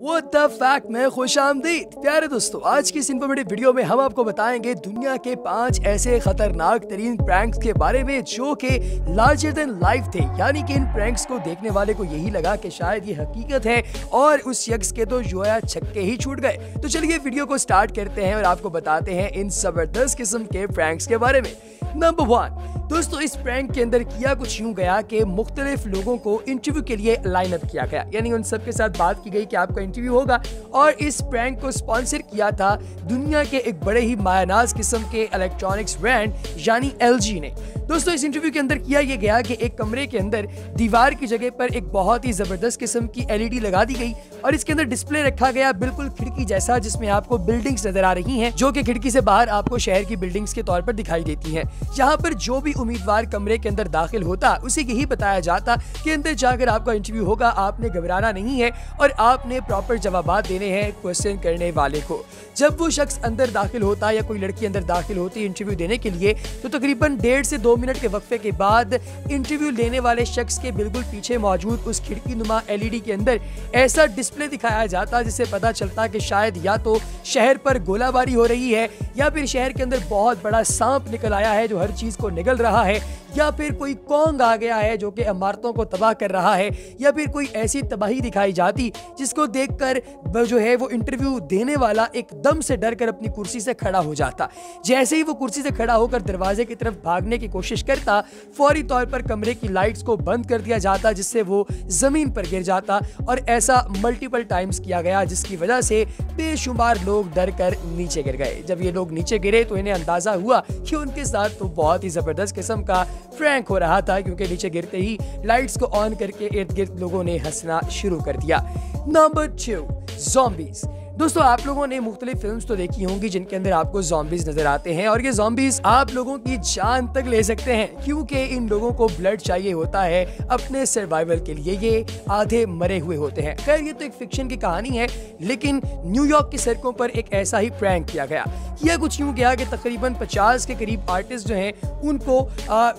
What the fact में खुशामदीद प्यारे दोस्तों। आज की इस इन्फॉर्मेटिव वीडियो में हम आपको बताएंगे दुनिया के 5 ऐसे खतरनाक तरीन प्रैंक्स के बारे में जो कि लार्जर देन लाइफ थे। यानी कि इन प्रैंक्स को देखने वाले को यही लगा कि शायद ये हकीकत है और उस शख्स के तो जो है छक्के ही छूट गए। तो चलिए वीडियो को स्टार्ट करते हैं और आपको बताते हैं इन जबरदस्त किस्म के प्रैंक्स के बारे में। नंबर 1 दोस्तों, इस प्रैंक के अंदर किया कुछ यूं गया कि मुख्तलिफ लोगों को इंटरव्यू के लिए लाइन अप किया गया। यानी उन सब के साथ बात की गई कि आपका इंटरव्यू होगा और इस प्रैंक को स्पॉन्सर किया था दुनिया के एक बड़े ही मायानाज किस्म के इलेक्ट्रॉनिक्स ब्रांड यानी LG ने। दोस्तों, इस इंटरव्यू के अंदर किया यह गया कि एक कमरे के अंदर दीवार की जगह पर एक बहुत ही जबरदस्त किस्म की LED लगा दी गई और इसके अंदर डिस्प्ले रखा गया बिल्कुल खिड़की जैसा, जिसमें आपको बिल्डिंग्स नजर आ रही हैं जो कि खिड़की से बाहर आपको शहर की बिल्डिंग्स के तौर पर दिखाई देती हैं। यहाँ पर जो भी उम्मीदवार कमरे के अंदर दाखिल होता उसे यही बताया जाता कि अंदर जाकर आपका इंटरव्यू होगा, आपने घबराना नहीं है और आपने प्रॉपर जवाब देने हैं क्वेश्चन करने वाले को। जब वो शख्स अंदर दाखिल होता या कोई लड़की अंदर दाखिल होती इंटरव्यू देने के लिए, तो तकरीबन 1.5 से 2 मिनट के वक्फे के बाद इंटरव्यू लेने वाले शख्स के बिल्कुल पीछे मौजूद उस खिड़की नुमा LED के अंदर ऐसा डिस्प्ले दिखाया जाता जिससे पता चलता कि शायद या तो शहर पर गोलाबारी हो रही है या फिर शहर के अंदर बहुत बड़ा सांप निकल आया है जो हर चीज को निगल रहा है, या फिर कोई कौंग आ गया है जो कि इमारतों को तबाह कर रहा है, या फिर कोई ऐसी तबाही दिखाई जाती जिसको देखकर जो है वो इंटरव्यू देने वाला एकदम से डर कर अपनी कुर्सी से खड़ा हो जाता। जैसे ही वो कुर्सी से खड़ा होकर दरवाजे की तरफ भागने की कोशिश करता, फौरी तौर पर कमरे की लाइट्स को बंद कर दिया जाता जिससे वो जमीन पर गिर जाता। और ऐसा मल्टीपल टाइम्स किया गया जिसकी वजह से बेशुमार लोग डर कर नीचे गिर गए। जब ये लोग नीचे गिरे तो इन्हें अंदाजा हुआ कि उनके साथ तो बहुत ही जबरदस्त किस्म का प्रैंक हो रहा था, क्योंकि नीचे गिरते ही लाइट्स को ऑन करके इर्द गिर्द लोगों ने हंसना शुरू कर दिया। Number 2 zombies. दोस्तों, आप लोगों ने मुख्तलिफ फिल्म्स तो देखी होंगी जिनके अंदर आपको ज़ॉम्बीज़ नजर आते हैं और ये ज़ॉम्बीज़ आप लोगों की जान तक ले सकते हैं, क्योंकि इन लोगों को ब्लड चाहिए होता है अपने सर्वाइवल के लिए। ये आधे मरे हुए होते हैं। खैर, ये तो एक फिक्शन की कहानी है, लेकिन न्यूयॉर्क की सड़कों पर एक ऐसा ही प्रैंक किया गया। यह कुछ यूं गया कि तकरीबन 50 के करीब आर्टिस्ट जो हैं उनको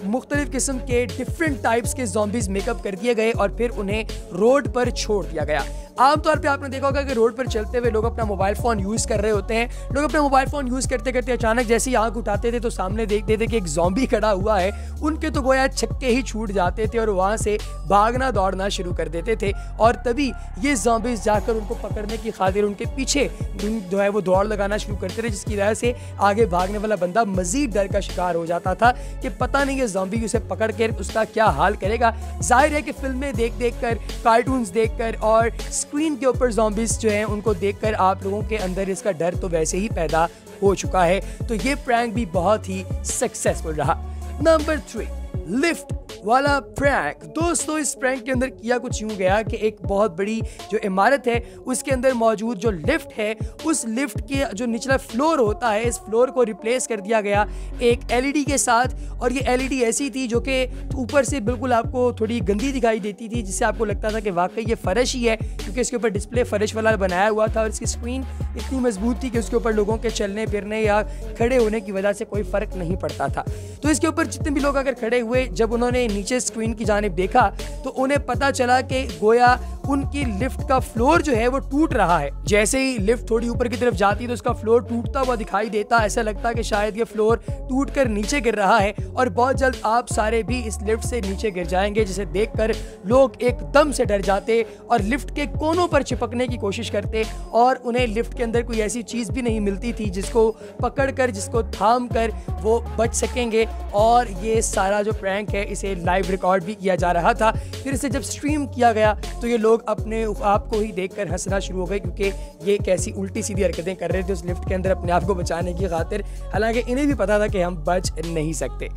मुख्तलिफ किस्म के डिफरेंट टाइप्स के ज़ॉम्बीज़ मेकअप कर दिए गए और फिर उन्हें रोड पर छोड़ दिया गया। आमतौर पे आपने देखा होगा कि रोड पर चलते हुए लोग अपना मोबाइल फोन यूज कर रहे होते हैं। लोग अपना मोबाइल फोन यूज करते करते अचानक जैसे ही आंख उठाते थे तो सामने देखते थे कि एक ज़ॉम्बी खड़ा हुआ है। उनके तो गोया छक्के ही छूट जाते थे और वहां से भागना दौड़ना शुरू कर देते थे और तभी ये ज़ॉम्बीज़ जाकर उनको पकड़ने की खातिर उनके पीछे जो है वो दौड़ लगाना शुरू करते थे, जिसकी वजह से आगे भागने वाला बंदा मजीद डर का शिकार हो जाता था कि पता नहीं ये ज़ॉम्बी उसे पकड़ कर उसका क्या हाल करेगा। जाहिर है कि फिल्में देख देख कर, कार्टून्स देख कर और स्क्रीन के ऊपर ज़ॉम्बीज़ जो हैं उनको देखकर आप लोगों के अंदर इसका डर तो वैसे ही पैदा हो चुका है। तो ये प्रैंक भी बहुत ही सक्सेसफुल रहा। नंबर 3 लिफ्ट वाला प्रैंक। दोस्तों, इस प्रैंक के अंदर किया कुछ यूं गया कि एक बहुत बड़ी जो इमारत है उसके अंदर मौजूद जो लिफ्ट है, उस लिफ्ट के जो निचला फ्लोर होता है, इस फ्लोर को रिप्लेस कर दिया गया एक LED के साथ। और ये LED ऐसी थी जो कि ऊपर से बिल्कुल आपको थोड़ी गंदी दिखाई देती थी, जिससे आपको लगता था कि वाकई ये फर्श ही है, क्योंकि इसके ऊपर डिस्प्ले फर्श वाला बनाया हुआ था और इसकी स्क्रीन इतनी मजबूत थी कि उसके ऊपर लोगों के चलने फिरने या खड़े होने की वजह से कोई फर्क नहीं पड़ता था। तो इसके ऊपर जितने भी लोग अगर खड़े हुए, जब उन्होंने नीचे स्क्रीन की जानिब देखा तो उन्हें पता चला कि गोया उनकी लिफ्ट का फ्लोर जो है वो टूट रहा है। जैसे ही लिफ्ट थोड़ी ऊपर की तरफ जाती तो उसका फ्लोर टूटता हुआ दिखाई देता। ऐसा लगता कि शायद ये फ्लोर टूट कर नीचे गिर रहा है और बहुत जल्द आप सारे भी इस लिफ्ट से नीचे गिर जाएंगे, जिसे देखकर लोग एकदम से डर जाते और लिफ्ट के कोनों पर चिपकने की कोशिश करते और उन्हें लिफ्ट के अंदर कोई ऐसी चीज भी नहीं मिलती थी जिसको पकड़कर, जिसको थाम कर वो बच सकेंगे। और ये सारा जो प्रैंक है इसे लाइव रिकॉर्ड भी किया जा रहा था। फिर इसे जब स्ट्रीम किया गया तो ये लोग अपने आप को ही देखकर हंसना शुरू हो गए, क्योंकि ये कैसी उल्टी सीधी हरकतें कर रहे थे उस लिफ्ट के अंदर अपने आप को बचाने की खातिर, हालांकि इन्हें भी पता था कि हम बच नहीं सकते।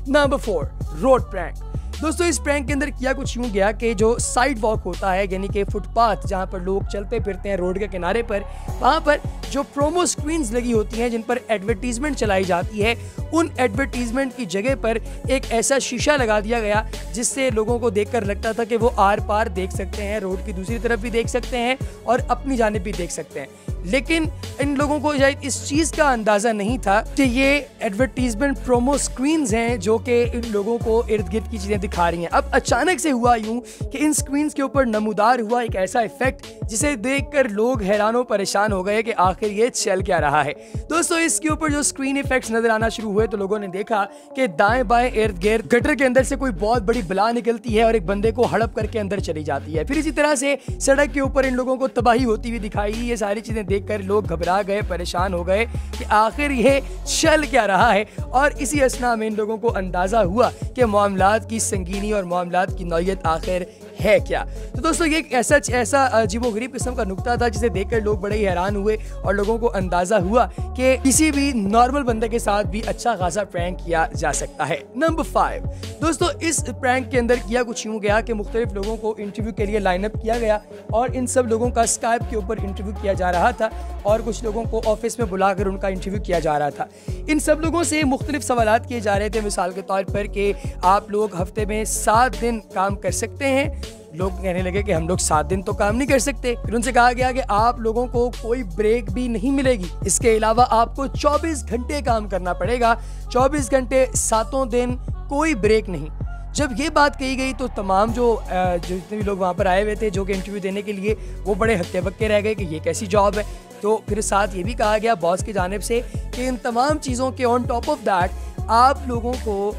Number 4 road prank. दोस्तों, इस प्रैंक के अंदर किया कुछ यूं गया कि जो साइड वॉक होता है, यानी कि फुटपाथ जहां पर लोग चलते फिरते हैं रोड के किनारे पर, वहां पर जो प्रोमो स्क्रीन्स लगी होती हैं जिन पर एडवर्टीजमेंट चलाई जाती है, उन एडवर्टीजमेंट की जगह पर एक ऐसा शीशा लगा दिया गया जिससे लोगों को देखकर लगता था कि वो आर पार देख सकते हैं, रोड की दूसरी तरफ भी देख सकते हैं और अपनी जानिब भी देख सकते हैं। लेकिन इन लोगों को शायद इस चीज का अंदाजा नहीं था कि ये एडवर्टीजमेंट प्रोमो स्क्रीन्स हैं जो कि इन लोगों को इर्द गिर्द की चीजें दिखा रही हैं। अब अचानक से हुआ यूं कि इन स्क्रीन्स के ऊपर नमूदार हुआ एक ऐसा इफेक्ट जिसे देखकर लोग हैरान परेशान हो गए कि आखिर ये चल क्या रहा है। दोस्तों, इसके ऊपर जो स्क्रीन इफेक्ट्स नजर आना शुरू हुए तो लोगों ने देखा कि दाएं बाएं इर्द गिर्द गटर के अंदर से कोई बहुत बड़ी बला निकलती है और एक बंदे को हड़प करके अंदर चली जाती है। फिर इसी तरह से सड़क के ऊपर इन लोगों को तबाही होती हुई दिखाई। ये सारी चीजें देखकर लोग घबरा गए, परेशान हो गए कि आखिर ये चल क्या रहा है। और इसी असना में इन लोगों को अंदाजा हुआ कि मामलात की संगीनी और मामलात की नौयत आखिर है क्या। तो दोस्तों, ये एक ऐसा अजीबोगरीब किस्म का नुक्ता था जिसे देखकर लोग बड़े ही हैरान हुए और लोगों को अंदाजा हुआ कि किसी भी नॉर्मल बंदे के साथ भी अच्छा खासा प्रैंक किया जा सकता है। नंबर 5 दोस्तों, इस प्रैंक के अंदर किया कुछ यूं गया कि मुख्तलिफ लोगों को इंटरव्यू के लिए लाइनअप किया गया और इन सब लोगों का स्काइप के ऊपर इंटरव्यू किया जा रहा था और कुछ लोगों को ऑफिस में बुलाकर उनका इंटरव्यू किया जा रहा था। इन सब लोगों से मुख्तलिफ सवालात किए जा रहे थे, मिसाल के तौर पर कि आप लोग हफ्ते में 7 दिन काम कर सकते हैं। लोग कहने लगे कि हम लोग 7 दिन तो काम नहीं कर सकते। फिर उनसे कहा गया कि आप लोगों को कोई ब्रेक भी नहीं मिलेगी, इसके अलावा आपको 24 घंटे काम करना पड़ेगा, 24 घंटे 7 दिन, कोई ब्रेक नहीं। जब ये बात कही गई तो तमाम जो जितने भी लोग वहाँ पर आए हुए थे जो कि इंटरव्यू देने के लिए, वो बड़े हक्के बक्के रह गए कि ये कैसी जॉब है। तो फिर साथ ये भी कहा गया बॉस की जानिब से कि इन तमाम चीज़ों के ऑन टॉप ऑफ दैट आप लोगों को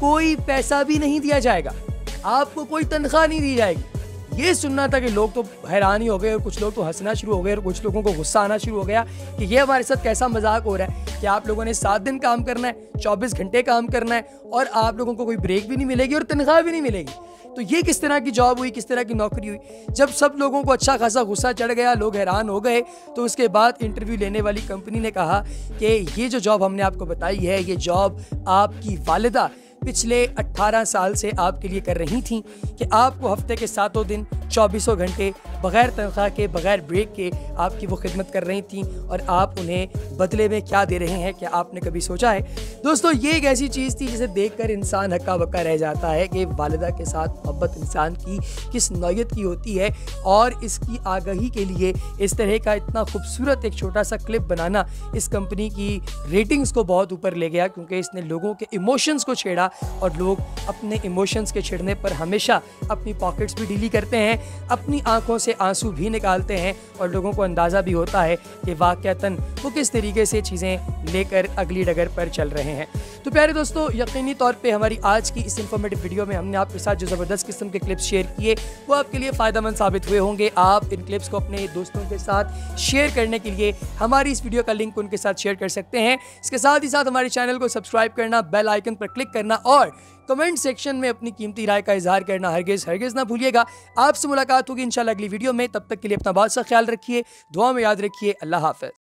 कोई पैसा भी नहीं दिया जाएगा, आपको कोई तनख्वाह नहीं दी जाएगी। ये सुनना था कि लोग तो हैरान ही हो गए और कुछ लोग तो हंसना शुरू हो गए और कुछ लोगों को गुस्सा आना शुरू हो गया कि ये हमारे साथ कैसा मजाक हो रहा है कि आप लोगों ने 7 दिन काम करना है, 24 घंटे काम करना है और आप लोगों को कोई ब्रेक भी नहीं मिलेगी और तनख्वाह भी नहीं मिलेगी। तो ये किस तरह की जॉब हुई, किस तरह की नौकरी हुई। जब सब लोगों को अच्छा खासा गुस्सा चढ़ गया, लोग हैरान हो गए, तो उसके बाद इंटरव्यू लेने वाली कंपनी ने कहा कि ये जो जॉब हमने आपको बताई है, ये जॉब आपकी वालिदा पिछले 18 साल से आपके लिए कर रही थी कि आपको हफ्ते के 7 दिन 24 घंटे बगैर तनख्वाह के, बगैर ब्रेक के आपकी वो खिदमत कर रही थी और आप उन्हें बदले में क्या दे रहे हैं, क्या आपने कभी सोचा है। दोस्तों, ये एक ऐसी चीज़ थी जिसे देखकर इंसान हक्का बक्का रह जाता है कि वालिदा के साथ मोहब्बत इंसान की किस नौयत की होती है। और इसकी आगाही के लिए इस तरह का इतना खूबसूरत एक छोटा सा क्लिप बनाना इस कंपनी की रेटिंग्स को बहुत ऊपर ले गया, क्योंकि इसने लोगों के इमोशंस को छेड़ा और लोग अपने इमोशंस के छिड़ने पर हमेशा अपनी पॉकेट्स भी ढीली करते हैं, अपनी आंखों से आंसू भी निकालते हैं और लोगों को अंदाज़ा भी होता है कि वाक़यातन वो किस तरीके से चीज़ें लेकर अगली डगर पर चल रहे हैं। तो प्यारे दोस्तों, यकीनी तौर पे हमारी आज की इस इंफॉर्मेटिव वीडियो में हमने आपके साथ जो ज़बरदस्त किस्म के क्लिप्स शेयर किए वो आपके लिए फ़ायदेमंद साबित हुए होंगे। आप इन क्लिप्स को अपने दोस्तों के साथ शेयर करने के लिए हमारी इस वीडियो का लिंक उनके साथ शेयर कर सकते हैं। इसके साथ ही साथ हमारे चैनल को सब्सक्राइब करना, बेल आइकन पर क्लिक करना और कमेंट सेक्शन में अपनी कीमती राय का इजहार करना हरगिज़ ना भूलिएगा। आपसे मुलाकात होगी इंशाल्लाह अगली वीडियो में। तब तक के लिए अपना बहुत सा ख्याल रखिए, दुआ में याद रखिए। अल्लाह हाफ़िज़।